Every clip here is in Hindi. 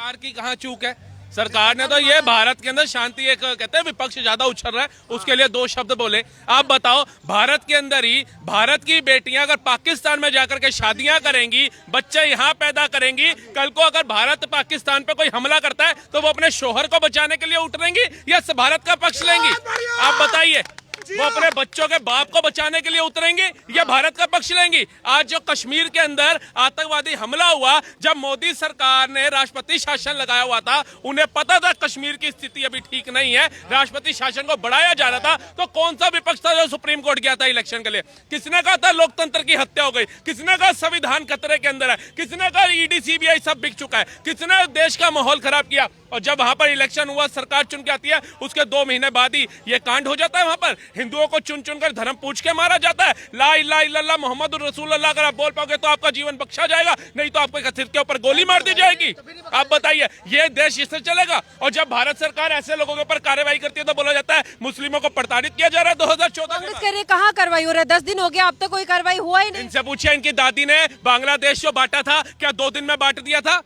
सरकार की कहाँ चूक है? सरकार ने तो ये भारत के अंदर शांति, एक कहते हैं विपक्ष ज्यादा उछल रहा है, उसके लिए 2 शब्द बोले। आप बताओ, भारत के अंदर ही भारत की बेटियां अगर पाकिस्तान में जाकर के शादियां करेंगी, बच्चे यहाँ पैदा करेंगी, कल को अगर भारत पाकिस्तान पे कोई हमला करता है तो वो अपने शोहर को बचाने के लिए उतरेंगी या भारत का पक्ष लेंगी? आप बताइए, वो अपने बच्चों के बाप को बचाने के लिए उतरेंगे या भारत का पक्ष लेंगी? आज जो कश्मीर के अंदर आतंकवादी हमला हुआ, जब मोदी सरकार ने राष्ट्रपति शासन लगाया हुआ था, उन्हें पता था कश्मीर की स्थिति अभी ठीक नहीं है, राष्ट्रपति शासन को बढ़ाया जा रहा था, तो कौन सा विपक्ष था जो सुप्रीम कोर्ट गया था इलेक्शन के लिए? किसने कहा था लोकतंत्र की हत्या हो गई? किसने कहा संविधान खतरे के अंदर है? किसने कहा ईडी सीबीआई सब बिक चुका है? किसने देश का माहौल खराब किया? और जब वहां पर इलेक्शन हुआ, सरकार चुन के आती है, उसके 2 महीने बाद ही ये कांड हो जाता है। वहां पर हिंदुओं को चुन चुन कर धर्म पूछ के मारा जाता है। ला इलाहा इल्लल्लाह मोहम्मद रसूलुल्लाह अगर आप बोल पाओगे तो आपका जीवन बख्शा जाएगा, नहीं तो आपके सिर के ऊपर गोली मार दी जाएगी। आप बताइए, ये देश इससे चलेगा? और जब भारत सरकार ऐसे लोगों के ऊपर कार्रवाई करती है तो बोला जाता है मुस्लिमों को प्रताड़ित किया जा रहा है। 2014 में कहाँ कार्रवाई हो रहा है? 10 दिन हो गया, अब तक कोई कार्रवाई हुआ ही नहीं। इनसे पूछिए, इनकी दादी ने बांग्लादेश जो बांटा था, क्या 2 दिन में बांट दिया था?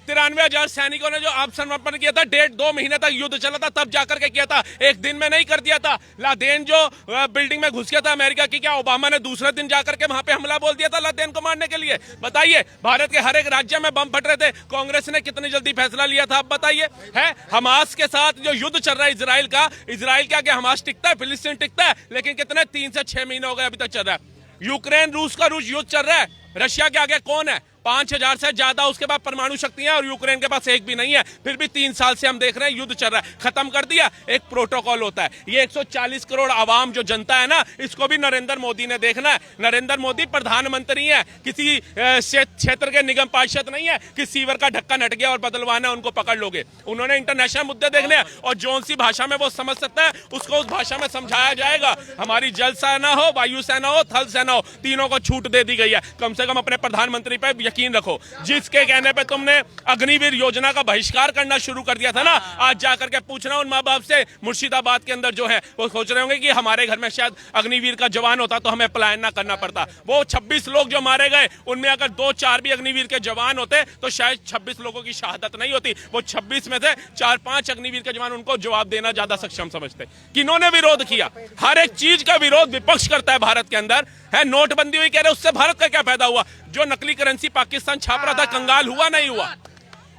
93,000 सैनिकों ने जो आत्मसमर्पण किया था, 1.5-2 महीने तक युद्ध चला था, तब जाकर के किया था, एक दिन में नहीं कर दिया था। लादेन जो बिल्डिंग में घुस गया था अमेरिका की, क्या ओबामा ने दूसरे दिन जाकर के वहां पे हमला बोल दिया था लादेन को मारने के लिए? बताइए, भारत के हर एक राज्य में बम फट रहे थे, कांग्रेस ने कितनी जल्दी फैसला लिया था? आप बताइए। है हमास के साथ जो युद्ध चल रहा है इजराइल का, इजराइल के आगे हमास टिकता है, फिलिस्तीन टिकता है, लेकिन कितने 3 से 6 महीने हो गए अभी तक चल रहा है। यूक्रेन रूस का युद्ध चल रहा है, रशिया के आगे कौन है? 5,000 से ज्यादा उसके बाद परमाणु शक्तियां, और यूक्रेन के पास एक भी नहीं है, फिर भी 3 साल से हम देख रहे हैं युद्ध चल रहा है। खत्म कर दिया, एक प्रोटोकॉल होता है। ये 140 करोड़ आवाम जो जनता है ना, इसको भी नरेंद्र मोदी ने देखना है। नरेंद्र मोदी प्रधानमंत्री है, किसी क्षेत्र के निगम पार्षद नहीं है कि सीवर का ढक्कन हट गया और बदलवाना उनको पकड़ लोगे। उन्होंने इंटरनेशनल मुद्दे देखने हैं, और जौन सी भाषा में वो समझ सकता है उसको उस भाषा में समझाया जाएगा। हमारी जल सेना हो, वायु सेना हो, थल सेना हो, तीनों को छूट दे दी गई है। कम से कम अपने प्रधानमंत्री पे यकीन रखो। जिसके कहने पे तुमने अग्निवीर योजना का बहिष्कार करना शुरू कर दिया था ना, आज जाकर के पूछना उन माँ बाप से, मुर्शिदाबाद के अंदर जो है वो सोच रहे होंगे कि हमारे घर में शायद अग्निवीर का जवान होता तो हमें पलायन ना करना पड़ता। वो 26 लोग जो मारे गए, उनमें अगर 2-4 भी अग्निवीर के जवान होते तो शायद 26 लोगों की शहादत नहीं होती। वो 26 में से 4-5 अग्निवीर के जवान, उनको जवाब देना ज्यादा सक्षम समझते। किन्होंने विरोध किया? हर एक चीज का विरोध विपक्ष करता है भारत के अंदर। है नोटबंदी हुई, कह रहे उससे भारत का क्या फायदा हुआ? जो नकली करेंसी पाकिस्तान छाप रहा था, कंगाल हुआ नहीं हुआ?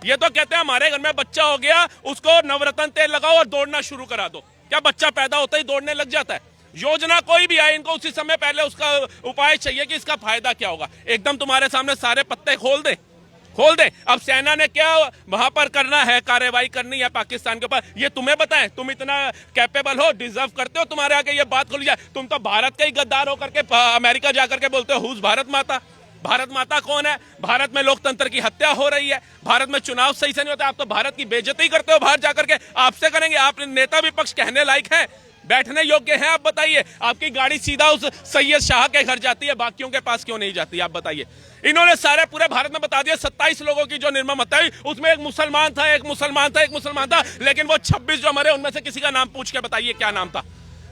ये तो कहते हैं हमारे घर में बच्चा हो गया, उसको नवरत्न तेल लगाओ और दौड़ना शुरू करा दो। क्या बच्चा पैदा होता ही दौड़ने लग जाता है? योजना कोई भी आए, इनको उसी समय पहले उसका उपाय चाहिए कि इसका फायदा क्या होगा। एकदम तुम्हारे सामने सारे पत्ते खोल दे। अब सेना ने क्या वहां पर करना है, कार्रवाई करनी है पाकिस्तान के ऊपर, ये तुम्हें बताएं? तुम इतना कैपेबल हो, डिजर्व करते हो, तुम्हारे आगे ये बात खोली जाए? तुम तो भारत के ही गद्दार होकर के अमेरिका जाकर के बोलते हो हुज भारत माता। भारत माता कौन है? भारत में लोकतंत्र की हत्या हो रही है, भारत में चुनाव सही से नहीं होता, आप तो भारत की बेइज्जती करते हो बाहर जाकर के। आपसे करेंगे? आप नेता विपक्ष कहने लायक है, बैठने योग्य हैं? आप बताइए। आपकी गाड़ी सीधा उस सैयद शाह के घर जाती है, बाकियों के पास क्यों नहीं जाती? आप बताइए। इन्होंने सारे पूरे भारत में बता दिया 27 लोगों की जो निर्मम हत्या हुई, उसमें एक मुसलमान था, एक मुसलमान था, एक मुसलमान था, लेकिन वो 26 जो मरे उनमें से किसी का नाम पूछ के बताइए क्या नाम था?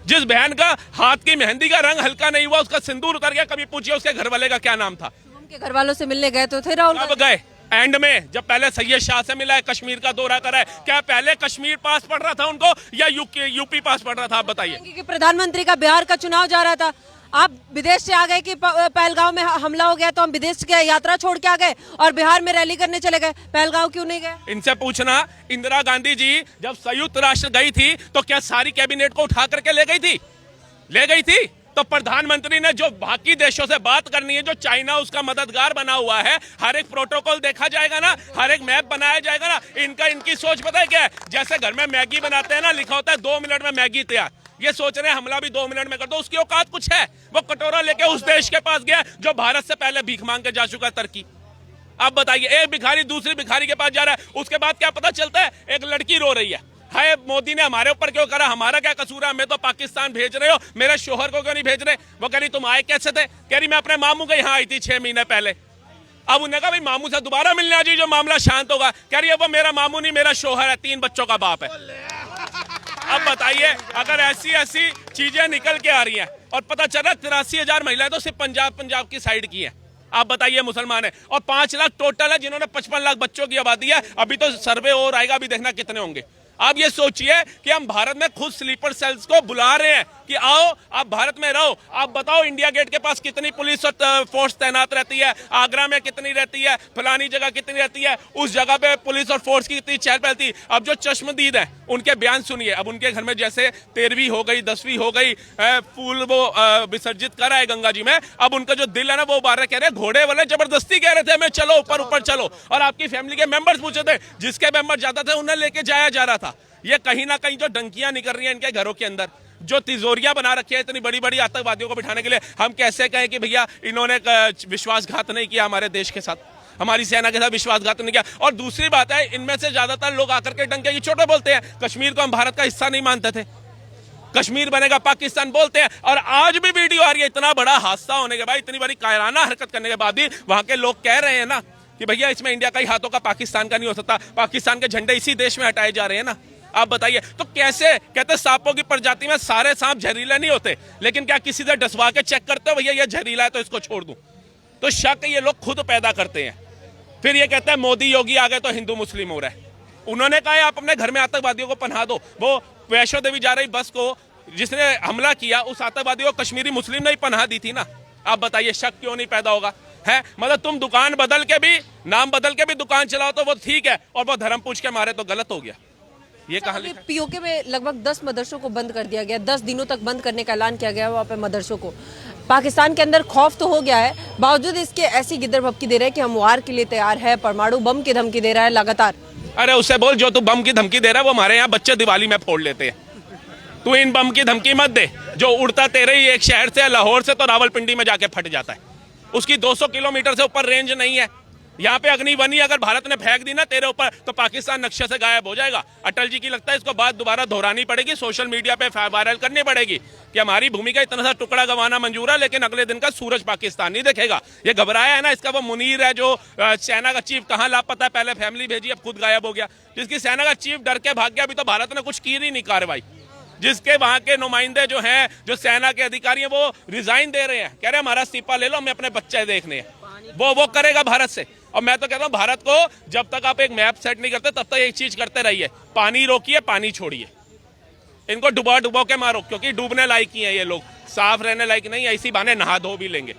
जिस बहन का हाथ की मेहंदी का रंग हल्का नहीं हुआ, उसका सिंदूर उतर गया, कभी पूछिए उसके घर वाले का क्या नाम था? उनके घर वालों से मिलने गए तो थे राहुल? कब गए? एंड में, जब पहले सैयद शाह से मिला है, कश्मीर का दौरा करा है, क्या पहले कश्मीर पास पड़ रहा था उनको या यूपी पास पड़ रहा था? आप बताइए। कि प्रधानमंत्री का बिहार का चुनाव जा रहा था, आप विदेश से आ गए कि पहलगांव में हमला हो गया तो हम विदेश की यात्रा छोड़ के आ गए और बिहार में रैली करने चले गए, पहलगांव क्यों नहीं गए? इनसे पूछना, इंदिरा गांधी जी जब संयुक्त राष्ट्र गई थी तो क्या सारी कैबिनेट को उठा करके ले गई थी? ले गई थी। तो प्रधानमंत्री ने जो बाकी देशों से बात करनी है, जो चाइना उसका मददगार बना हुआ है, हर एक प्रोटोकॉल देखा जाएगा ना, हर एक मैप बनाया जाएगा ना। इनकी सोच पता है क्या है? जैसे घर में मैगी बनाते हैं ना, लिखा होता है 2 मिनट में मैगी तैयार, ये सोच रहे हैं हमला भी 2 मिनट में कर दो। उसकी औकात कुछ है? वो कटोरा लेके उस देश के पास गया जो भारत से पहले भीख मांग के जा चुका है, तुर्की। आप बताइए, एक भिखारी दूसरी भिखारी के पास जा रहा है, उसके बाद क्या पता चलता है? एक लड़की रो रही है, हाय मोदी ने हमारे ऊपर क्यों करा, हमारा क्या कसूर है, हमें तो पाकिस्तान भेज रहे हो, मेरे शोहर को क्यों नहीं भेज रहे? वो कह रही तुम आए कैसे थे? कह रही मैं अपने मामू के यहाँ आई थी 6 महीने पहले। अब उन्हें कहा भाई मामू से दोबारा मिलने आ जाइए, जो मामला शांत होगा। कह रही है वो मेरा मामू नहीं, मेरा शोहर है, 3 बच्चों का बाप है। अब बताइए, अगर ऐसी चीजें निकल के आ रही हैं, और पता चल रहा 83,000 महिलाएं तो सिर्फ पंजाब की साइड की हैं, आप बताइए मुसलमान है। और 5 लाख टोटल है जिन्होंने 55 लाख बच्चों की आबादी है। अभी तो सर्वे और आएगा, अभी देखना कितने होंगे। आप ये सोचिए कि हम भारत में खुद स्लीपर सेल्स को बुला रहे हैं कि आओ आप भारत में रहो। आप बताओ इंडिया गेट के पास कितनी पुलिस और फोर्स तैनात रहती है, आगरा में कितनी रहती है, फलानी जगह कितनी रहती है, उस जगह पे पुलिस और फोर्स की कितनी चहल पहल थी। अब जो चश्मदीद है उनके बयान सुनिए। अब उनके घर में जैसे 13वीं हो गई, 10वीं हो गई, फूल वो विसर्जित कर आए गंगा जी में। अब उनका जो दिल है ना वो बाहर कह रहे हैं, घोड़े वाले जबरदस्ती कह रहे थे हमें चलो ऊपर ऊपर चलो। और आपकी फैमिली के मेंबर्स पूछे थे, जिसके मेंबर ज्यादा थे उन्हें लेके जाया जा रहा था। ये कहीं ना कहीं जो डंकियां निकल रही हैं इनके घरों के अंदर, जो तिजोरियां बना रखी है इतनी बड़ी बड़ी आतंकवादियों को बिठाने के लिए, हम कैसे कहें कि भैया इन्होंने विश्वासघात नहीं किया हमारे देश के साथ, हमारी सेना के साथ विश्वासघात नहीं किया। और दूसरी बात है, इनमें से ज्यादातर लोग आकर के डंके की चोटें बोलते हैं। कश्मीर को हम भारत का हिस्सा नहीं मानते थे, कश्मीर बनेगा पाकिस्तान बोलते हैं। और आज भी वीडियो आ रही है, इतना बड़ा हादसा होने के बाद, इतनी बड़ी कायराना हरकत करने के बाद भी वहां के लोग कह रहे हैं ना कि भैया इसमें इंडिया का ही हाथों का पाकिस्तान का नहीं हो सकता, पाकिस्तान के झंडे इसी देश में हटाए जा रहे हैं ना। आप बताइए तो कैसे? कहते सांपों की प्रजाति में सारे सांप जहरीले नहीं होते, लेकिन क्या किसी से डसवा के चेक करते हो भैया ये जहरीला है तो इसको छोड़ दूं? तो शक ये लोग खुद पैदा करते हैं। फिर ये कहते हैं मोदी योगी आ गए तो हिंदू मुस्लिम हो रहा है। उन्होंने कहा आप अपने घर में आतंकवादियों को पनाह दो। वो वैष्णो देवी जा रही बस को जिसने हमला किया, उस आतंकवादी को कश्मीरी मुस्लिम ने ही पनाह दी थी ना। आप बताइए शक क्यों नहीं पैदा होगा? है मतलब तुम दुकान बदल के भी, नाम बदल के भी दुकान चलाओ तो वो ठीक है, और वो धर्म पूछ के मारे तो गलत हो गया। ये कहां लिखा है? पीओके में लगभग 10 मदरसों को बंद कर दिया गया, 10 दिनों तक बंद करने का ऐलान किया गया वहाँ पे मदरसों को। पाकिस्तान के अंदर खौफ तो हो गया है, बावजूद इसके ऐसी गिद्दर भपकी दे रहे हैं कि हम वार के लिए तैयार है, परमाणु बम की धमकी दे रहा है लगातार। अरे उससे बोल, जो तू बम की धमकी दे रहा है वो हमारे यहाँ बच्चे दिवाली में फोड़ लेते हैं। तू इन बम की धमकी मत दे, जो उड़ता तेरे ही एक शहर से, लाहौर से तो रावलपिंडी में जाके फट जाता है। उसकी 200 किलोमीटर से ऊपर रेंज नहीं है। यहाँ पे अग्निवनी अगर भारत ने फेंक दी ना तेरे ऊपर तो पाकिस्तान नक्शे से गायब हो जाएगा। अटल जी की लगता है इसको बात दोबारा दोहरानी पड़ेगी, सोशल मीडिया पे वायरल करनी पड़ेगी कि हमारी भूमि का इतना सा टुकड़ा गंवाना मंजूर है, लेकिन अगले दिन का सूरज पाकिस्तान नहीं देखेगा। ये घबराया है ना, इसका वो मुनीर है जो सेना का चीफ कहाँ लापता है, पहले फैमिली भेजी अब खुद गायब हो गया। जिसकी सेना का चीफ डर के भाग गया, अभी तो भारत ने कुछ की नहीं कार्रवाई। जिसके वहां के नुमाइंदे जो हैं, जो सेना के अधिकारी हैं, वो रिजाइन दे रहे हैं, कह रहे हैं हमारा इस्तीफा ले लो, हमें अपने बच्चे देखने हैं। वो करेगा भारत से। और मैं तो कहता हूं भारत को जब तक आप एक मैप सेट नहीं करते तब तक एक चीज करते रहिए, पानी रोकिए, पानी छोड़िए, इनको डुबा डुबा के मारो, क्योंकि डूबने लायक ही है ये लोग, साफ रहने लायक नहीं, ऐसी बहाने नहा धो भी लेंगे।